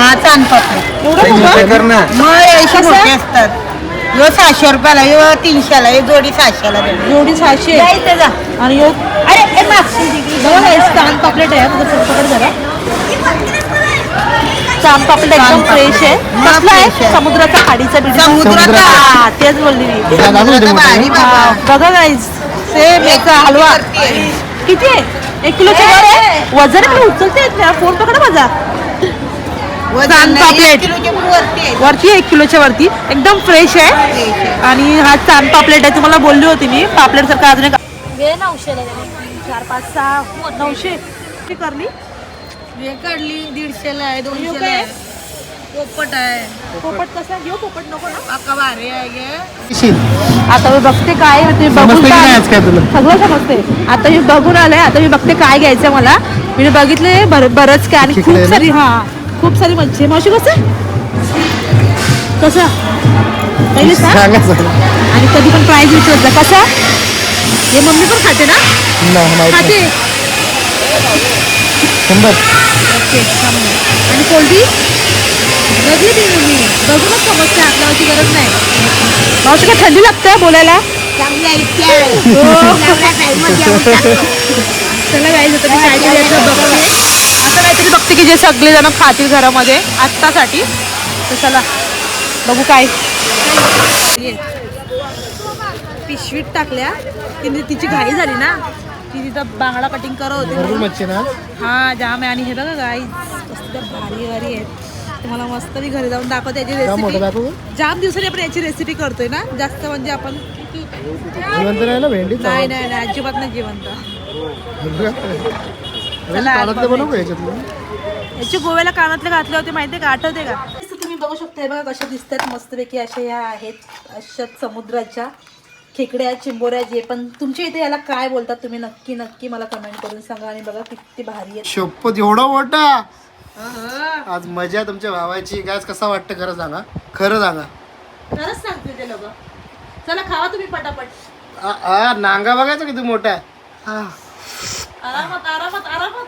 हा चांदपापड एवढं मोठं? मग यायचे मोठे असतात. यो 600 रुपयाला, यो 300ला, यो जोडी 600ला. जोडी 600 जायचं जा. आणि अरे चांद पापलेट आहे पकड जरा. चांद पापलेट एकदम फ्रेश आहे. कसला आहे? समुद्राचा खाडीचा बिडी. समुद्राचा. हा, तेच बोलली मी. भारी बाबा. हा, बघा गाईज सेम याचा हलवा किती आहे? 1 किलोच्या वर आहे. वजन मी उचलते येत नाही. फोन पकडा माझा. चांद पापलेट वरती 1 किलोच्या वरती एकदम फ्रेश आहे. आणि हा चांद पापलेट आहे. तुम्हाला बोलली होती मी पापलेट सारखा अजून एक 900 4 5 6 900 ती करली. हे काढली 150ला आहे, 200ला काय? आहे. पोपट आहे. पोपट कसा घेऊ? पोपट नको ना. अक्का भारी आहे गे. आता मी बघते काय ते बघून सगळं समजते. आता मी बघून आलंय. आता मी बघते काय घ्यायचं मला. मी बघितले बरंच काय आणि खूप सारी खूप सारी मच्छी. मावशी कसं पहिले सांग. आणि कधी पण प्राईज विचारत जा. कसा हे मम्मी पण खाते ना? खाते. ओके. आणि कोल्डी बघली ती मी बघूनच समजते. आपल्यावरची गरज नाही. मावशी का थंडी लागते बोलायला? चला गाईज आता मी काय करायचं बघते. आता काहीतरी बघते की जे सगळे जण खातील घरामध्ये आत्तासाठी. तर चला बघू काय. पिशवीत टाकल्या तिची घाई झाली ना. ती तिथं बांगडा कटिंग करत होती. हा जाम आहे. आणि हे बघा गाईज मस्त भारी भारी आहेत. तुम्हाला मस्त मी घरी जाऊन दाखवते याची रेसिपी. जाम दिवसांनी आपण याची रेसिपी करतोय ना. जास्त म्हणजे आपण नाही नाही अजिबात नाही जिवंत. याची गोव्याला कानातले घातले होते माहितीये का? आठवते का? तुम्ही बघू शकता. बघा कशा दिसतात मस्तपैकी. अशा ह्या आहेत अशा समुद्राच्या खेकड्या चिंबोऱ्या जे पण तुमच्या इथे याला काय बोलतात तुम्ही नक्की नक्की मला कमेंट करून सांगा. आणि बघा किती भारी आहे. शपथ एवढा मोठा. आज मजा तुमच्या भावाची. गॅस कसा वाटतं खरं सांगा. खरं सांगा. खरंच सांगते ते लोक. चला खावा तुम्ही पटापट. नांगा बघायचा किती मोठा आहे. आरामात आरामात आरामात.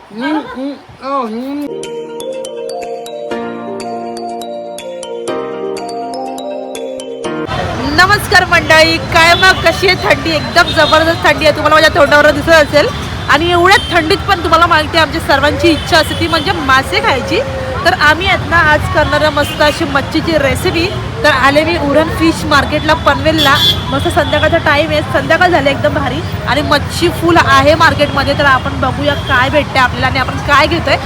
नमस्कार मंडळी. काय मग कशी आहे थंडी? एकदम जबरदस्त थंडी आहे. तुम्हाला माझ्या तोंडावर दिसत असेल. आणि एवढ्या थंडीत पण तुम्हाला माहिती आहे आमच्या सर्वांची इच्छा असते ती म्हणजे मासे खायची. तर आम्ही आहेत ना आज करणाऱ्या मस्त अशी मच्छीची रेसिपी. तर आले मी उरण फिश मार्केटला पनवेलला. मस्त संध्याकाळचा टाईम आहे. संध्याकाळ झाले एकदम भारी. आणि मच्छी फुल आहे मार्केटमध्ये. तर आपण बघूया काय भेटते आपल्याला आणि आपण काय घेतोय.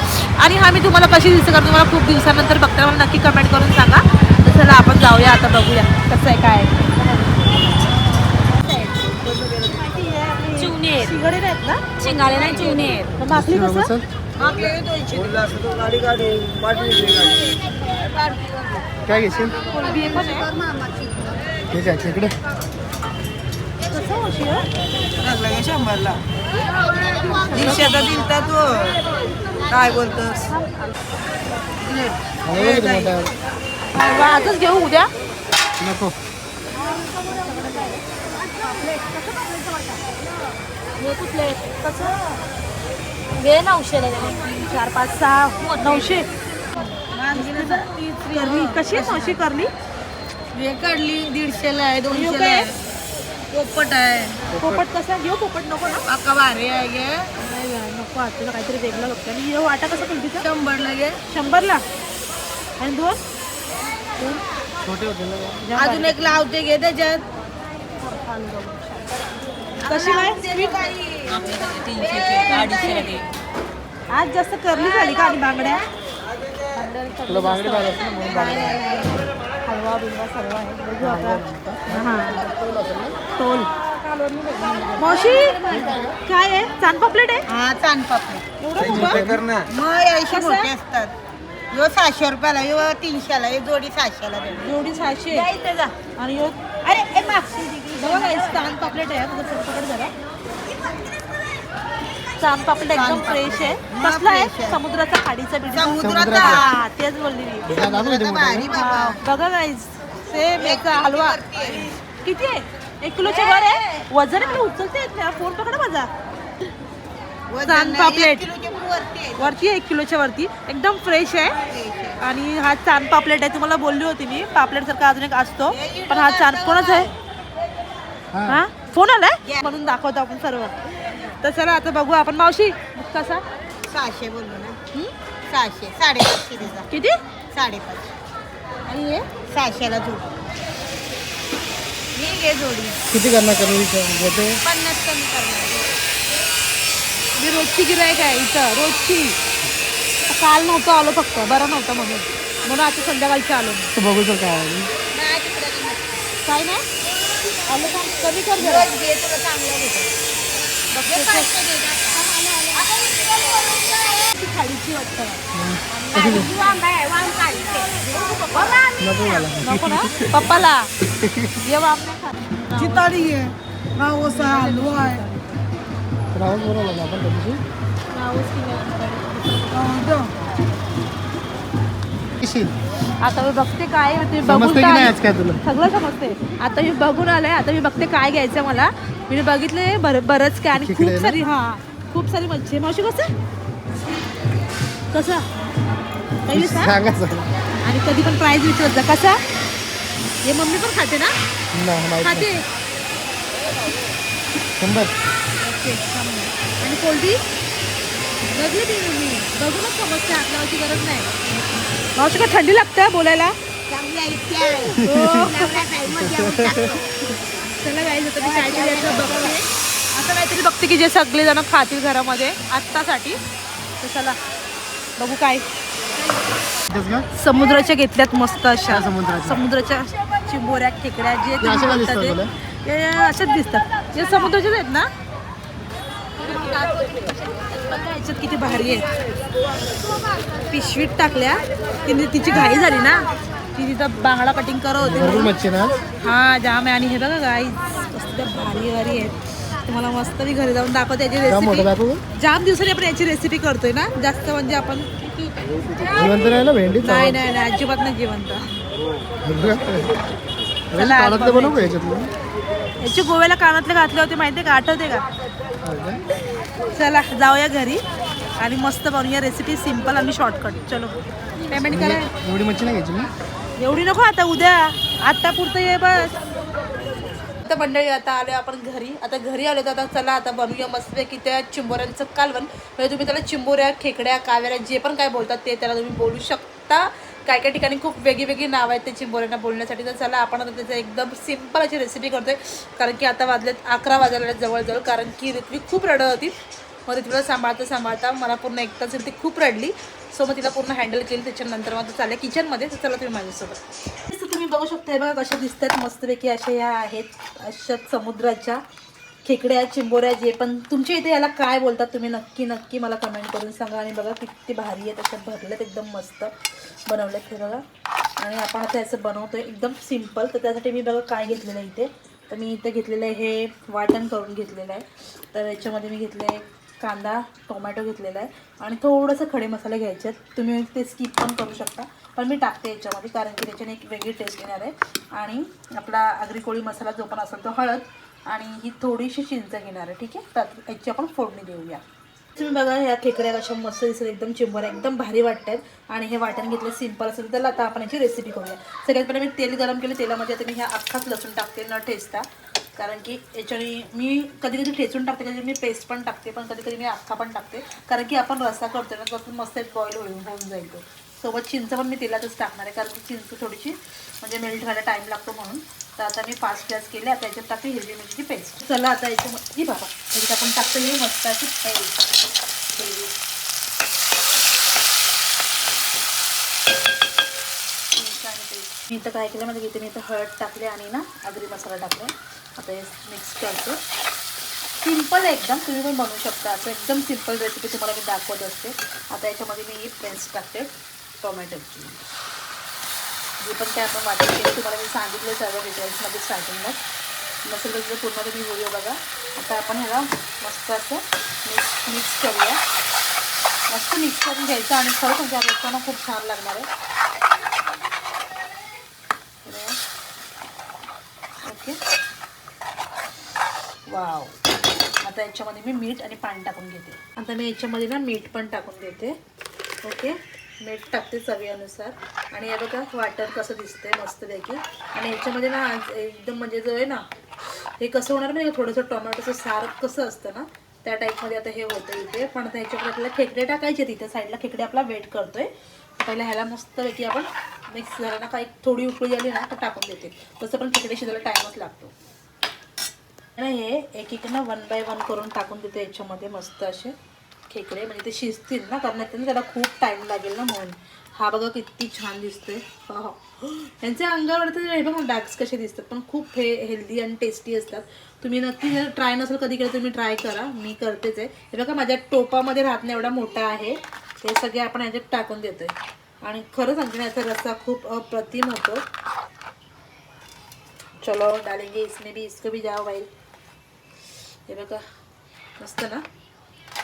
आणि हा मी तुम्हाला कशी दिसते कारण तुम्हाला खूप दिवसानंतर बघताना मला नक्की कमेंट करून सांगा. तर चला आपण जाऊया आता बघूया कसं आहे काय. शिंगडे आहेत ना? शिंगाले नाही चुने. माकली कसं? काय घेशील? कोलंबी पण आहे. ठीक आहे इकडे. कसं मावशी आहे? 100ला 100चा दिलता तो. काय बोलतोस? आजच घेऊ उद्या. नको. हे कुठले कसं? 900 4 5 6 900 करली. कशी आहे मावशी करली? हे काढली 150ला आहे, 200ला काय? आहे. पोपट आहे. पोपट कसा घेऊ? पोपट नको ना. अक्का भारी आहे गे. नाही गं, नको. तुला काहीतरी वेगळं लागतं. आणि हे वाटा कसं किमतीचा? 100ला गे. 100ला. आणि दोन छोटे होते ना. अजून एक लावते घे त्याच्यात. कशी काय? आज जास्त करली झाली का? आणि बांगड्या तुला बांगडी पाहिजे असेल ना म्हणून बांगडी. हलवा बिलवा सर्व आहे. बघू आता. टोल मावशी काय आहे? चांद पापलेट आहे. हा चांदपापड. एवढं मोठं? मग यायचे मोठे असतात. यो 600 रुपयाला, यो 300ला, यो जोडी 600ला. एवढी 600 जायचं जा. आणि अरे बघा काय चांद पापलेट आहे. पकड जरा. चांद पापलेट एकदम फ्रेश आहे. कसला आहे? समुद्राचा खाडीचा बिडी. समुद्राचा. हा, तेच बोलली मी. भारी बाबा. बघा गाईज सेम याचा हलवा किती आहे? 1 किलोच्या वर आहे. वजन मी उचलते येत नाही. फोन पकडा माझा. चांद पापलेट किलोच्या पण वरती आहे. वरती 1 किलोच्या वरती एकदम फ्रेश आहे. आणि हा चांद पापलेट आहे, तुम्हाला बोलली होती मी पापलेट सारखा अजून एक असतो, पण हा चांद कोणाच आहे? हा फोन आलाय म्हणून दाखवतो आपण सर्व. तर चला आता बघू आपण. मावशी कसा? 600 बोललो ना. 600 550 देजा. किती? 550. आणि हे 600ला जोडी. ही घे जोडी. किती करणार कमी घेते? 50 कमी करणार. मी रोजची गिरायक आहे इथं, रोजची. काल नव्हतं आलो, फक्त बरं नव्हतं म्हणून आता संध्याकाळची आलो मी. तू बघू शकतो काय नाही तिकडे नाही. काय नाही आलं का? कमी कर जरा. रोज घे तुला चांगलं भेटेल. बघते हे 500 दे ना. ती खाडीची वाटतं. वांगा आहे, वांग काढते. नको मला. नको ना पप्पाला ये वाम नाही खात. चितारी आहे. रावसा हलवा आहे. राहून बोलावलं ना आपण त्या दिवशी. किशील. आता मी बघते काय तुम्ही समजते बघून की नाही काय आज काय तुला? सगळं समजते. आता मी बघून आले, आता मी बघते काय घ्यायचं मला. मी बघितले बरंच काय आणि खेकडे खूप ना? सारी खूप सारी मच्छी आहे. मावशी कसं कसं काही सांग. सांगा सर. आणि कधी पण प्राईज विचारत जा कसा. हे मम्मी पण खाते ना? नाही माहित खाते. नाही. 100. ओके आणि कोलटी बघली ती मी बघूनच समजते, हातलावाची गरज नाही. मावशी का थंडी लागते बोलायला? चांगली आहे, इतकी आहे. हो. नवरा टाईममध्ये येऊन टाकतो. चला गाईज आता मी काहीतरी याचं बघते, असं काहीतरी बघते की जे सगळे जण खातील घरामध्ये आत्तासाठी. तर चला बघू काय. तेच का? समुद्राच्या घेतल्यात मस्त अशा काय समुद्राच्या? समुद्राच्या चिंबोऱ्या खेकड्या जे ते तुम्ही अशा का बोलता दिसतात ते. तुला? हे अशाच दिसतात. हे समुद्राचेच आहेत ना? बघा याच्यात किती भारी आहे. पिशवीत टाकल्या तिची घाई झाली ना, ती तिथं बांगडा कटिंग करत होते भरपूर म्हणून. मच्छी ना. हा जाम आहे. आणि हे बघा गाईज मस्त भारी भारी आहेत. तुम्हाला मस्त मी घरी जाऊन दाखवते याची का मोठं रेसिपी. दाखवू? जाम दिवसांनी आपण याची रेसिपी करतोय ना, जास्त म्हणजे आपण जिवंत नाही ना भेंडी? नाही नाही नाही अजिबात नाही जिवंत. चला, आज कानातले बनवू का याच्यातलं? याची गोव्याला कानातले घातले होते माहितीये का, आठवते का? हा का? चला जाऊया घरी आणि मस्त बनवूया रेसिपी सिम्पल आणि शॉर्टकट. चलो पेमेंट करा. एवढी मच्छी नाही घ्यायची मी. एवढी नको आता, उद्या आत्ता पुरतं ये बस. आता मंडळी आता आलो आपण घरी. आता घरी आलो तर आता चला आता बनवूया मस्तपैकी त्या चिंबोऱ्यांचं कालवण. म्हणजे तुम्ही त्याला चिंबोऱ्या खेकड्या काव्याला जे पण काय बोलतात ते त्याला तुम्ही बोलू शकता. काय काय ठिकाणी खूप वेगळी नाव आहेत ते चिंबोऱ्यांना बोलण्यासाठी. तर चला आपण आता त्याचं एकदम सिम्पल अशी रेसिपी करतोय. कारण की आता वाजलेत 11 वाजायला जवळजवळ. कारण की ऋत्वी खूप रडत होती. मग ऋत्वीला सांभाळता मला पूर्ण एकटाच ती खूप रडली. सो मग तिला पूर्ण हँडल केली. त्याच्यानंतर मग चालल्या किचनमध्ये. तर चला तुम्ही माझ्यासोबत. तुम्ही बघू शकता हे बघा कशा दिसतात मस्तपैकी अशा ह्या आहेत अशा समुद्राच्या खेकड्या चिंबोऱ्या जे पण तुमच्या इथे याला काय बोलतात तुम्ही नक्की मला कमेंट करून सांगा. आणि बघा किती भारी आहेत अशा भरल्यात एकदम मस्त बनवल्यात हे बघा. आणि आपण आता याचं बनवतोय एकदम सिम्पल. तर त्यासाठी मी बघा काय घेतलेलं आहे इथे. तर मी इथे घेतलेलं आहे हे वाटण करून घेतलेलं आहे. तर याच्यामध्ये मी घेतलं आहे कांदा टोमॅटो घेतलेला आहे आणि थोडंसं खडे मसाले घ्यायचे आहेत. तुम्ही ते स्किप पण करू शकता पण मी टाकते याच्यामध्ये कारण की त्याच्याने एक वेगळी टेस्ट येणार आहे. आणि आपला आगरी कोळी मसाला जो पण असेल तो हळद आणि ही थोडीशी चिंच घेणार आहे. ठीक आहे. तर याची आपण फोडणी देऊया. तुम्ही बघा ह्या खेकड्या कशा मस्त दिसत एकदम चिंबोऱ्या एकदम भारी वाटतात. आणि हे वाटण घेतलं सिम्पल असेल तर आता आपण याची रेसिपी करूया. सगळ्यात पहिले मी तेल गरम केलं. तेलामध्ये आता मी ह्या अख्खाच लसूण टाकते न ठेचता. कारण की याच्याने मी कधी कधी ठेचून टाकते, कधी मी पेस्ट पण टाकते, पण कधी कधी मी अख्खा पण टाकते. कारण की आपण रस्सा करतो ना त्यातून मस्त एक बॉईल होऊन जाईल तो. सोबत चिंच पण मी तेलातच टाकणार आहे कारण की चिंच थोडीशी म्हणजे मेल्ट व्हायला टाईम लागतो म्हणून. तर आता मी फास्ट गॅस केले. आता याच्यात टाकते हिरवी मिरचीची पेस्ट. चला आता याच्यामध्ये बाबा याच्यात आपण टाकतो ही मस्त अशी पेस्ट. मी इथं काय केलं म्हणजे इथे मी इथं हळद टाकले आणि ना आगरी मसाला टाकला. आता हे मिक्स करतो. सिम्पल एकदम तुम्ही पण बनवू शकता. असं एकदम सिम्पल रेसिपी तुम्हाला मी दाखवत असते. आता याच्यामध्ये मी ही पेस्ट टाकते टोमॅटोची. जे पण काय आपण वाटत केलं तुम्हाला मी सांगितलं सर्व डिटेल्समध्ये स्टार्टिंगला. नसेल तर तुझं पूर्ण तुम्ही व्हिडिओ बघा. आता आपण ह्याला मस्त असं मिक्स करूया. मस्त मिक्स करून घ्यायचं आणि खरंच म्हणजे रेस्टॉरंट खूप छान लागणार आहे. Okay wow. आता याच्यामध्ये मी मीठ आणि पाणी टाकून घेते. आता मी याच्यामध्ये ना मीठ पण टाकून देते. ओके, मीठ टाकते चवीनुसार. आणि हे बघा वाटण कसं दिसतंय मस्तपैकी. आणि याच्यामध्ये ना एकदम म्हणजे जो आहे ना हे कसं होणार म्हणजे थोडंसं टोमॅटोचं सार कसं असतं ना त्या टाईपमध्ये आता हे होतं इथे. पण आता ह्याच्यामध्ये आपल्याला खेकडे टाकायचे. तिथे साईडला खेकडे आपला वेट करतोय. पहिला ह्याला मस्तपैकी आपण मिक्स झाला ना काही थोडी उकळी आली ना तर टाकून देते. तसं पण खेकडे शिजायला टाईमच लागतो ना. हे एक एक ना 1 बाय 1 करून टाकून देते याच्यामध्ये मस्त असे खेकडे, म्हणजे ते शिजतील ना, कारण त्याला खूप टाईम लागेल ना म्हणून. हा बघा किती छान दिसतोय. यांच्या अंगावर हे बघा डार्क्स कसे दिसतात, पण खूप हे हेल्दी आणि टेस्टी असतात. तुम्ही नक्की जर ट्राय नसेल कधी केलं तुम्ही ट्राय करा, मी करतेच आहे. हे बघा माझ्या टोपामध्ये राहत नाही एवढा मोठा आहे. हे सगळे आपण ह्याच्यात टाकून देतोय. आणि खरं सांगते ना याचा रस्सा खूप अप्रतिम होतो. चलो डालेंगे इसमें भी, इसको भी जाओ भाई. हे बघा मस्त ना.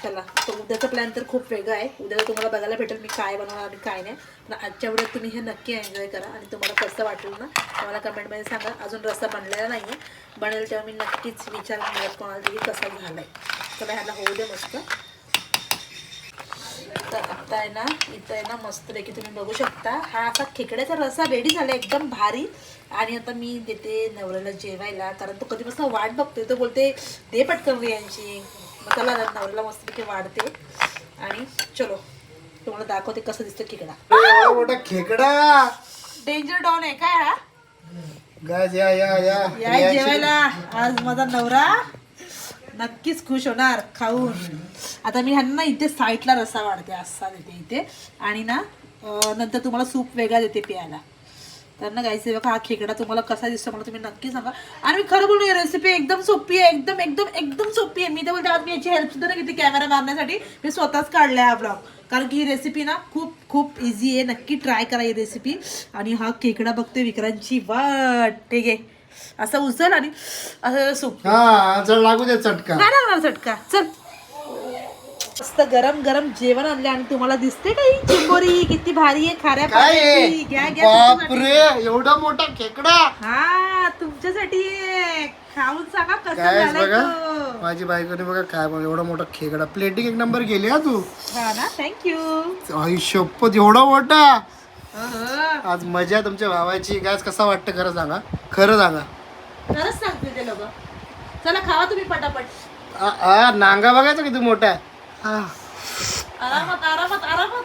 चला, तर उद्याचा प्लॅन तर खूप वेगळा आहे. उद्याला तुम्हाला बघायला भेटेल मी काय बनवणार आणि काय नाही. पण आजच्या वेळेत तुम्ही हे नक्की एन्जॉय करा. आणि तुम्हाला कसं वाटलं ना मला कमेंटमध्ये सांगा. अजून रस्सा बनलेला नाही आहे, बनेल तेव्हा मी नक्कीच विचार मिळत कोणाला तरी कसा झाला आहे. चला ह्याला होऊ दे मस्त. तर आता आहे ना इथं आहे ना मस्तपैकी तुम्ही बघू शकता हा असा खेकड्याचा रस्सा रेडी झाला एकदम भारी. आणि आता मी देते नवऱ्याला जेवायला, कारण तो कधीपासून वाट बघतोय. तो बोलते दे पटकन यांची. मग त्याला नवऱ्याला मस्तपैकी वाढते. आणि चलो तुम्हाला दाखवते कसं दिसतं खेकडा. एवढा मोठा खेकडा. डेंजर डॉन आहे काय हा. गाइस या या या या जेवायला. आज माझा नवरा नक्कीच खुश होणार खाऊन. आता मी ह्यांना इथे साईडला रस्सा वाढते असा देते इथे. आणि ना नंतर तुम्हाला सूप वेगळा देते प्यायला. तर ना गाईस बघा हा खेकडा तुम्हाला कसा दिसतो मला तुम्ही नक्की सांगा. आणि मी खरं बोलू ही रेसिपी एकदम सोपी आहे. एकदम एकदम एकदम सोपी आहे. मी तर बोलते आज मी याची हेल्प सुद्धा नाही घेतली कॅमेरा मारण्यासाठी. मी स्वतःच काढला हा ब्लॉग, कारण की ही रेसिपी ना खूप खूप इझी आहे. नक्की ट्राय करा ही रेसिपी. आणि हा खेकडा बघते विक्रांतची वाट. ठीक आहे, असं उचल आणि असं सूप. हा चल लागू दे चटका. काय लागणार चटका. चल मस्त गरम गरम जेवण आणले. आणि तुम्हाला दिसते का ही चिंबोरी किती भारी आहे खाऱ्या काय पाण्याची. घ्या घ्या बापरे एवढा मोठा खेकडा. हा तुमच्यासाठी आहे. खाऊन सांगा कसं गाइस झालंय बघा तो. माझी बायकोने बघा काय बघ एवढा मोठा खेकडा. प्लेटिंग एक नंबर गेली हा तू. हा ना, थँक्यू. आई शपथ एवढा मोठा. आज मजा तुमच्या भावाची. गाइस कसा वाटतं खरं सांगा, खरं सांगा. खरंच सांगते ते लोक. चला खावा तुम्ही पटापट. नांगा बघायचा किती मोठा आहे. आरामात आरामात आरामात.